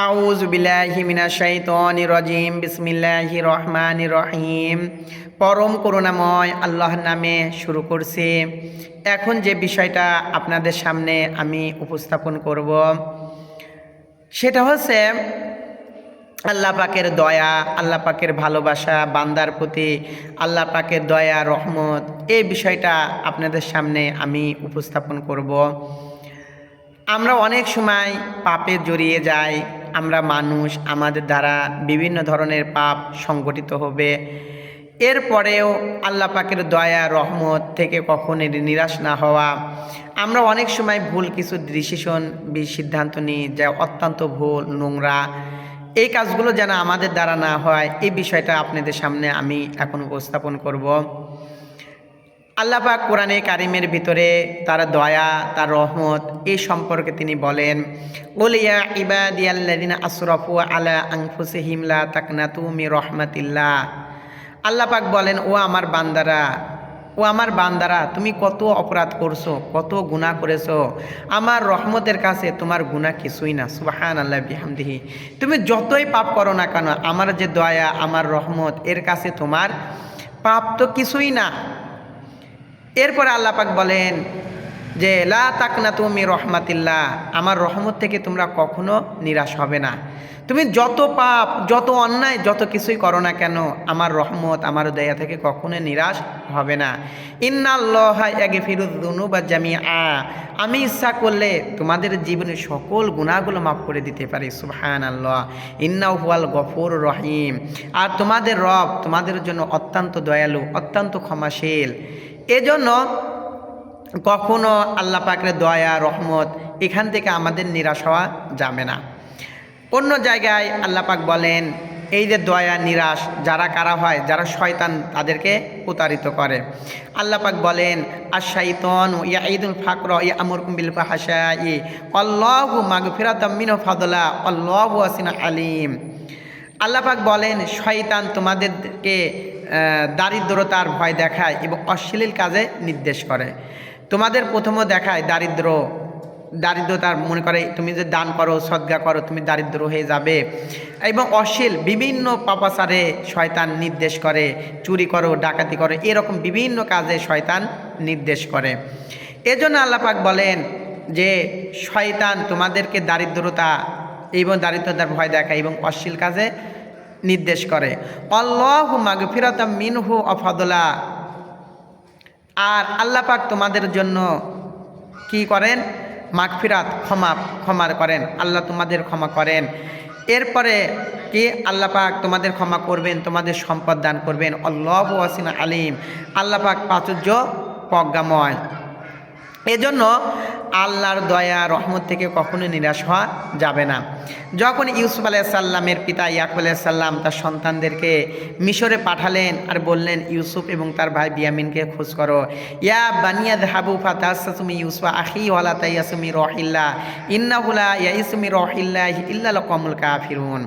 আউযু বিল্লাহি মিনাশ শাইতানির রাজিম বিসমিল্লাহির রহমানির রহিম। পরম করুণাময় আল্লাহর নামে শুরু করছি। এখন যে বিষয়টা আপনাদের সামনে আমি উপস্থাপন করব সেটা হচ্ছে আল্লাহ পাকের দয়া, আল্লাহ পাকের ভালোবাসা বান্দার প্রতি, আল্লাহ পাকের দয়া রহমত। এই বিষয়টা আপনাদের সামনে আমি উপস্থাপন করব। আমরা অনেক সময় পাপে জড়িয়ে যাই। আমরা মানুষ, আমাদের দ্বারা বিভিন্ন ধরনের পাপ সংগঠিত হবে। এরপরেও আল্লাহ পাকের দয়া রহমত থেকে কখনো নিরাশ না হওয়া। আমরা অনেক সময় ভুল কিছু ডিসিশন সিদ্ধান্ত নিই যা অত্যন্ত ভুল, নোংরা। এই কাজগুলো যেন আমাদের দ্বারা না হয়, এই বিষয়টা আপনাদের সামনে আমি এখন উপস্থাপন করব। আল্লাহ পাক কোরআনে কারিমের ভিতরে তার দয়া, তার রহমত এই সম্পর্কে তিনি বলেন, কুল ইয়া ইবাদিয়াল্লাযিনা আসরাফু আলা আনফুসিহিম লা তাকনাতু মির রাহমাতিল্লাহ। আল্লাহ পাক বলেন, ও আমার বান্দারা, তুমি কত অপরাধ করছো, কত গুনাহ করেছো, আমার রহমতের কাছে তোমার গুনাহ কিছুই না। সুবহানাল্লাহি বিহামদিহি। তুমি যতই পাপ করো না কেন, আমার যে দয়া, আমার রহমত, এর কাছে তোমার পাপ তো কিছুই না। এরপরে আল্লাহ পাক বলেন যে লা তাকনাতু মির রাহমাতিল্লাহ, আমার রহমত থেকে তোমরা কখনো নিরাশ হবে না। তুমি যত পাপ, যত অন্যায়, যত কিছুই করো না কেন, আমার রহমত, আমার দয়া থেকে কখনো নিরাশ হবে না। ইন্নাল্লাহা ইয়াগফিরুয যুনুবা জামিআ, আমি ইচ্ছা করলে তোমাদের জীবনের সকল গুনাহগুলো মাফ করে দিতে পারি। সুবহানাল্লাহ। ইন্নাহু হুয়াল গফুরুর রহিম। আর তোমাদের রব তোমাদের জন্য অত্যন্ত দয়ালু, অত্যন্ত ক্ষমাশীল। এজন্য কখনো আল্লাহ পাকের দয়া রহমত এখান থেকে আমাদের নিরাশ হওয়া যাবে না। অন্য জায়গায় আল্লাহ পাক বলেন, এই যে দয়া নিরাশ যারা কারা হয়, যারা শয়তান তাদেরকে প্রতারিত করে। আল্লাহ পাক বলেন, আশ-শাইতানু ইয়াইদুল ফাকরা ইয়ামুরকুম বিল ফাহশাই আল্লাহু মাগফিরাতাম মিনহু ফাদলা আল্লাহু ওয়াসিউন আলিম। আল্লাহ পাক বলেন, শয়তান তোমাদেরকে দারিদ্রতার ভয় দেখায় এবং অশ্লীল কাজে নির্দেশ করে। তোমাদের প্রথমে দেখায় দারিদ্রতার, মনে করে তুমি যে দান করো, সদকা করো, তুমি দারিদ্র হয়ে যাবে, এবং অশ্লীল বিভিন্ন পাপাচারে শয়তান নির্দেশ করে, চুরি করো, ডাকাতি করো, এরকম বিভিন্ন কাজে শয়তান নির্দেশ করে। এজন্য আল্লাহ পাক বলেন যে শয়তান তোমাদেরকে দারিদ্রতা এবং দারিদ্রতার ভয় দেখায় এবং অশ্লীল কাজে নির্দেশ করে। আল্লাহু মাগফিরাতাম মিনহু ওয়া ফাদলা, আর আল্লাহ পাক তোমাদের জন্য কি করেন? মাগফিরাত, ক্ষমা করেন। আল্লাহ তোমাদের ক্ষমা করেন। এরপরে কি আল্লাহ পাক তোমাদের ক্ষমা করবেন, তোমাদের সম্পদ দান করবেন। আল্লাহু ওয়াসিউন আলিম, আল্লাহ পাক প্রাচুর্য প্রজ্ঞাময়। এজন্য আল্লাহর দয়া রহমত থেকে কখনো নিরাশ হওয়া যাবে না। যখন ইউসুফ আলাইহিস সালামের পিতা ইয়াকুব আলাইহিস সালাম তার সন্তানদেরকে মিশরে পাঠালেন আর বললেন, ইউসুফ এবং তার ভাই বিয়ামিনকে খোঁজ করো। ইয়া বানিয়া যাহাবু ফাতাসাসু মিন ইউসুফ আখি ওয়ালা তাইয়াসু মির রাহিল্লাহ ইন্নাহু লা ইয়াইসু মির রাহিল্লাহি ইল্লাল কওমুল কাফিরুন।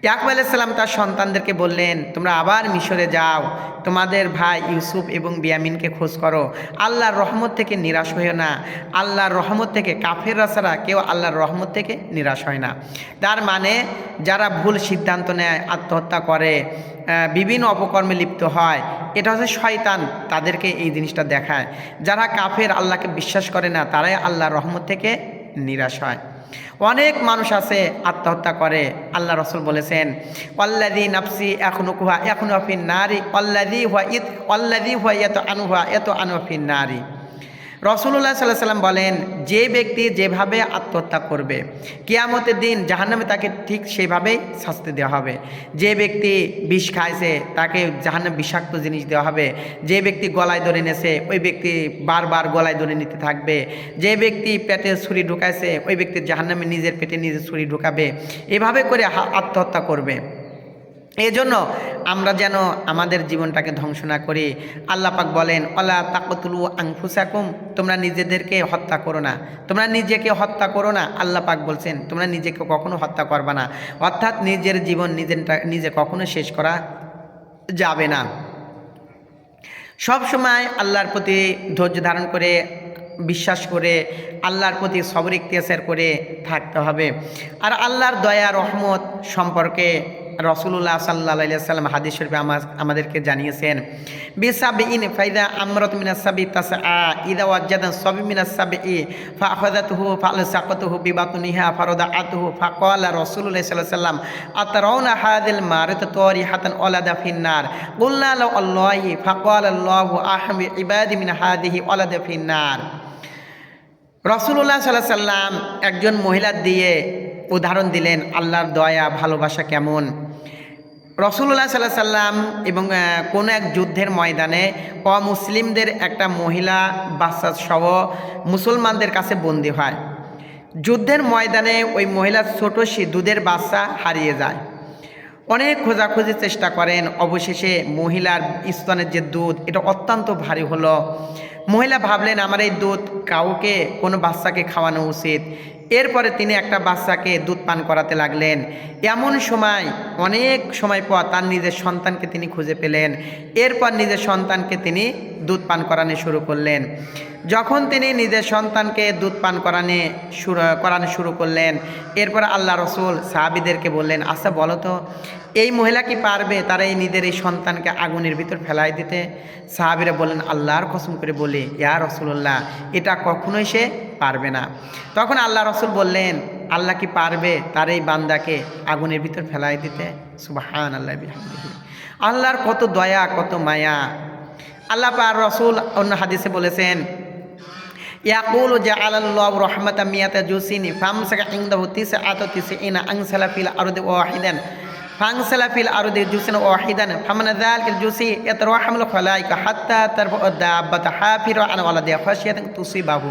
ইয়াকুব আলাইহিস সালাম তার সন্তানদেরকে বললেন, তোমরা আবার মিশরে যাও, তোমাদের ভাই ইউসুফ এবং বিয়ামিনকে খোঁজ করো। আল্লাহর রহমত থেকে নিরাশ হইও না। আল্লাহর রহমত থেকে, কাফেররা ছাড়া কেউ আল্লাহর রহমত থেকে নিরাশ হয় না। তার মানে যারা ভুল সিদ্ধান্ত নেয়, আত্মহত্যা করে, বিভিন্ন অপকর্মে লিপ্ত হয়, এটা হচ্ছে শয়তান তাদেরকে এই জিনিসটা দেখায়। যারা কাফের, আল্লাহকে বিশ্বাস করে না, তারাই আল্লাহর রহমত থেকে নিরাশ হয়। অনেক মানুষ আছে আত্মহত্যা করে। আল্লাহ রাসূল বলেছেন, ওয়াল্লাযী নাফসি ইয়াখনুকুহা ইয়াখনু ফিন নারি ওয়াল্লাযী হুয়া ইয়াতআনু ফিন নারি। রাসূলুল্লাহ সাল্লাল্লাহু আলাইহি ওয়াসাল্লাম বলেন, যে ব্যক্তি যেভাবে আত্মহত্যা করবে, কিয়ামতের দিন জাহান্নামে তাকে ঠিক সেভাবেই শাস্তি দেওয়া হবে। যে ব্যক্তি বিষ খাইছে তাকে জাহান্নামে বিষাক্ত জিনিস দেওয়া হবে। যে ব্যক্তি গলায় ধরে নিয়েছে ওই ব্যক্তি বারবার গলায় ধরে নিতে থাকবে। যে ব্যক্তি পেটে ছুরি ঢুকাইছে ওই ব্যক্তি জাহান্নামে নিজের পেটে নিজে ছুরি ঢুকাবে। এভাবে করে আত্মহত্যা করবে। এই জন্য আমরা যেন আমাদের জীবনটাকে ধ্বংস না করি। আল্লাহ পাক বলেন, ওয়ালা তাকতুলু আনফুসাকুম, তোমরা নিজেদেরকে হত্যা করো না, তোমরা নিজেকে হত্যা করো না। আল্লাহ পাক বলছেন তোমরা নিজেকে কখনো হত্যা করবা না। অর্থাৎ নিজের জীবন নিজে কখনো শেষ করা যাবে না। সব সময় আল্লাহর প্রতি ধৈর্য ধারণ করে বিশ্বাস করে আল্লাহর প্রতি সবর ইখতিয়ার করে থাকতে হবে। আর আল্লাহর দয়া রহমত সম্পর্কে রাসূলুল্লাহ সাল্লাল্লাহু আলাইহি ওয়াসাল্লাম হাদিস শরীফে আমাদেরকে জানিয়েছেন, বিসাবিন ফাইদা আমরাত মিনাস সাবি তাসআ ইদা ওয়াজাদা সাবি মিনাস সাবি ফাআখাযাতুহু ফালসাকাতুহু বিবাতনিহা ফারাদাআতুহু ফাকালা রাসূলুল্লাহ সাল্লাল্লাহু আলাইহি ওয়াসাল্লাম আতারাউনা হাযিল মারাত তারিহাতান ওয়ালাদা ফিন্নার কুলনা লাউ আল্লাহি ফাকালা আল্লাহু আহমি ইবাদি মিন হাযিহি ওয়ালাদা ফিন্নার। রাসূলুল্লাহ সাল্লাল্লাহু আলাইহি ওয়াসাল্লাম একজন মহিলা দিয়ে উদাহরণ দিলেন আল্লাহর দয়া ভালোবাসা কেমন। রাসূলুল্লাহ সাল্লাল্লাহু আলাইহি ওয়াসাল্লাম এবং কোনো এক যুদ্ধের ময়দানে অমুসলিমদের একটা মহিলা বাচ্চা সহ মুসলমানদের কাছে বন্দী হয়। যুদ্ধের ময়দানে ওই মহিলার ছোট দুধের বাচ্চা হারিয়ে যায়। অনেক খোঁজাখুঁজির চেষ্টা করেন, অবশেষে মহিলার স্তনের যে দুধ এটা অত্যন্ত ভারী হলো। মহিলা ভাবলেন আমার এই দুধ কাউকে কোনো বাচ্চাকে খাওয়ানো উচিত। এরপরে তিনি একটা বাচ্চাকে দুধ পান করাতে লাগলেন। এমন সময় অনেক সময় পর তার নিজের সন্তানকে তিনি খুঁজে পেলেন। এরপর নিজের সন্তানকে তিনি দুধ পান করানো শুরু করলেন। যখন তিনি নিজের সন্তানকে দুধ পান করানো শুরু করলেন, এরপর আল্লাহ রসুল সাহাবীদেরকে বললেন, আচ্ছা বলো তো এই মহিলা কি পারবে তারা এই নিজের এই সন্তানকে আগুনের ভিতর ফেলাই দিতে? সাহাবীরা বললেন, আল্লাহর কসম করে বলি ইয়া রাসূলুল্লাহ এটা কখনোই সে পারবে না। তখন আল্লাহ রসুল বললেন, আল্লাহ কি পারবে তার এই বান্দাকে আগুনের ভিতর ফেলাই দিতে? সুবহানাল্লাহ বিহামদিহি। আল্লাহর কত দয়া কত মায়া। আল্লাহ পাক রসুল অন্য হাদিসে বলেছেন, ইয়াকুলু জাআলাল্লাহু রাহমাতাম মিয়াতা জুসিনি ফামসাকা ইনদাহু তিসআতু তিসঈনা আনসালা ফিল আরদি ওয়াহিদান ফানসালা ফিল আরদি জুসিন ওয়াহিদান ফামান যালিকাল জুসি ইয়াতরাহামুল খালাইকা হাত্তা তারফা দাব্বাতা হাফিরা আন ওয়ালাদিয়া খাশিয়াতান তুসিবাহু।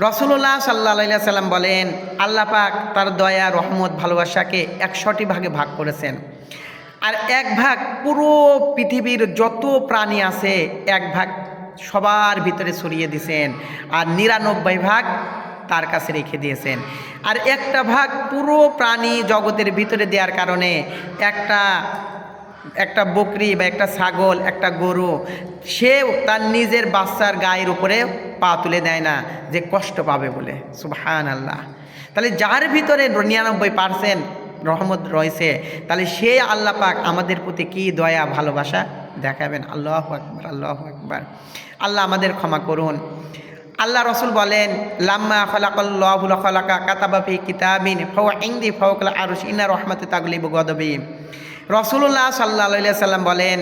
রাসূলুল্লাহ সাল্লাল্লাহু আলাইহি ওয়াসাল্লাম বলেন, আল্লাহ পাক তার দয়া রহমত ভালোবাসাকে 100টি ভাগে ভাগ করেছেন। আর এক ভাগ পুরো পৃথিবীর যত প্রাণী আছে এক ভাগ সবার ভিতরে ছড়িয়ে দিয়েছেন, আর 99 ভাগ তার কাছে রেখে দিয়েছেন। আর একটা ভাগ পুরো প্রাণী জগতের ভিতরে দেওয়ার কারণে একটা বকরি বা একটা ছাগল একটা গরু সেও তার নিজের বাচ্চার গায়ের উপরে পা তুলে দেয় না যে কষ্ট পাবে বলে। সুবহানাল্লাহ। তাহলে যার ভিতরে 99% রহমত রয়েছে, তাহলে সে আল্লাহ পাক আমাদের প্রতি কি দয়া ভালোবাসা দেখাবেন। আল্লাহু আকবার, আল্লাহু আকবার। আল্লাহ আমাদের ক্ষমা করুন। আল্লাহ রসুল বলেন, লাম্মা খালাকাল্লাহু খালাকা কাতাবা ফি কিতাবিন ফাওয়া ইনদি ফাওকাল আরশ ইন্না রাহমাতি তাগলিবু গদাবি। রাসূলুল্লাহ সাল্লাল্লাহু আলাইহি ওয়াসাল্লাম বলেন,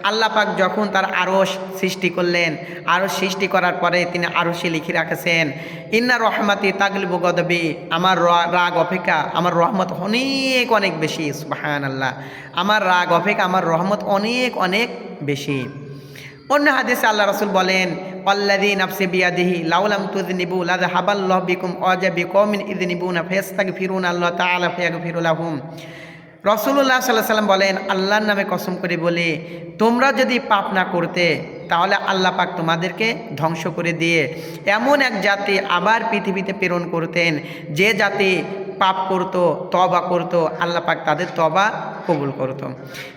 আল্লাহ পাক যখন তার আরশ সৃষ্টি করলেন, আরশ সৃষ্টি করার পরে তিনি আরশে লিখে রাখেছেন, ইন্না রহমাতি তাগলিবু গদাবি, আমার রাগ অপেক্ষা আমার রহমত অনেক অনেক বেশি। সুবহানাল্লাহ। আমার রাগ অপেক্ষা আমার রহমত অনেক অনেক বেশি। অন্য হাদিসে আল্লাহ রসুল বলেন, আল্লাযী নাফসি বিয়াদিহি লাউলাম তুযনিবু লাযহাবাল্লাহু বিকুম ওয়াজা বিকওমিন ইযনিবুনা ফায়াস্তাগফিরুনা আল্লাহ তাআলা ফায়াগফিরু লাহুম। রাসূলুল্লাহ সাল্লাল্লাহু আলাইহি ওয়াসাল্লাম বলেন, আল্লাহর নামে কসম করে বলি তোমরা যদি পাপ না করতে তাহলে আল্লাহ পাক তোমাদেরকে ধ্বংস করে দিয়ে এমন এক জাতি আবার পৃথিবীতে প্রেরণ করতেন যে জাতি পাপ করতো, তওবা করতো, আল্লাহ পাক তাদের তওবা কবুল করতো।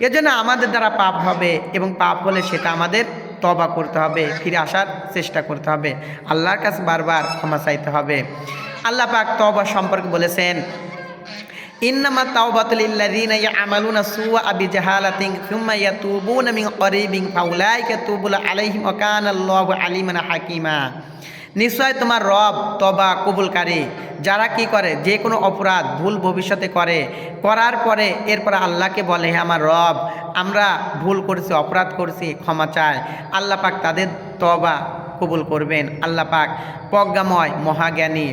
এজন্য আমাদের দ্বারা পাপ হবে এবং পাপ হলে সেটা আমাদের তওবা করতে হবে, ফিরে আসার চেষ্টা করতে হবে, আল্লাহর কাছে বারবার ক্ষমা চাইতে হবে। আল্লাহ পাক তওবা সম্পর্কে বলেছেন, ইন্নামা তাওবাতু লিল্লাযীনা ইয়ামালুনা সুআ বিজাহালাতিন সুম্মা ইয়াতুবুনা মিন করিবিন ফাউলাইকা তুবু আলাইহিম ওয়া কানাল্লাহু আলিমান হাকীমা। নিশ্চয় তোমার রব তওবা কবুলকারী, যারা কি করে যে কোনো অপরাধ ভুল ভবিষ্যতে করার পরে এরপর আল্লাহকে বলে, হে আমার রব আমরা ভুল করেছি অপরাধ করেছি ক্ষমা চাই, আল্লাহ পাক তাদের তওবা কবুল করবেন। আল্লাহ পাক প্রজ্ঞাময় মহাজ্ঞানী।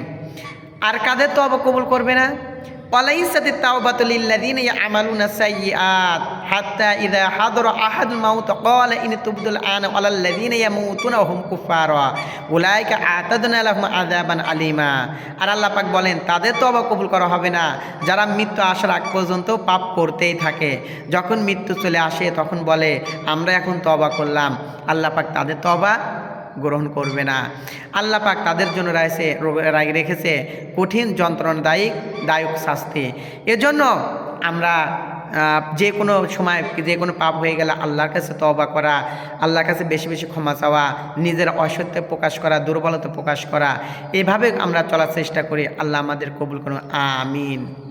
আর কাদের তওবা কবুল করবে না? ওয়ালাইসাতিত তাওবাতু লিল্লাযীনা ইয়ামালুনা সাইয়্যাত হাত্তা ইযা হাদারা আহাদুল মাউত ক্বালা ইন তুবতুল আনা ওয়ালাল্লাযীনা ইয়ামুতুনা ওয়া হুম কুফারা উলাইকা আতাদনা লাহুম আযাবান আলীমা। আর আল্লাহ পাক বলেন, তাদের তওবা কবুল করা হবে না যারা মৃত্যু আসার আগ পর্যন্ত পাপ করতেই থাকে, যখন মৃত্যু চলে আসে তখন বলে আমরা এখন তওবা করলাম, আল্লাহ পাক তাদের তওবা গ্রহণ করবে না। আল্লাহ পাক তাদের জন্য রেখেছে কঠিন যন্ত্রণাদায়ক শাস্তি। এজন্য আমরা যে কোনো সময় যে কোনো পাপ হয়ে গেলে আল্লাহর কাছে তওবা করা, আল্লাহর কাছে বেশি বেশি ক্ষমা চাওয়া, নিজের অসত্য প্রকাশ করা, দুর্বলতা প্রকাশ করা, এভাবে আমরা চলার চেষ্টা করি। আল্লাহ আমাদের কবুল করুন, আমিন।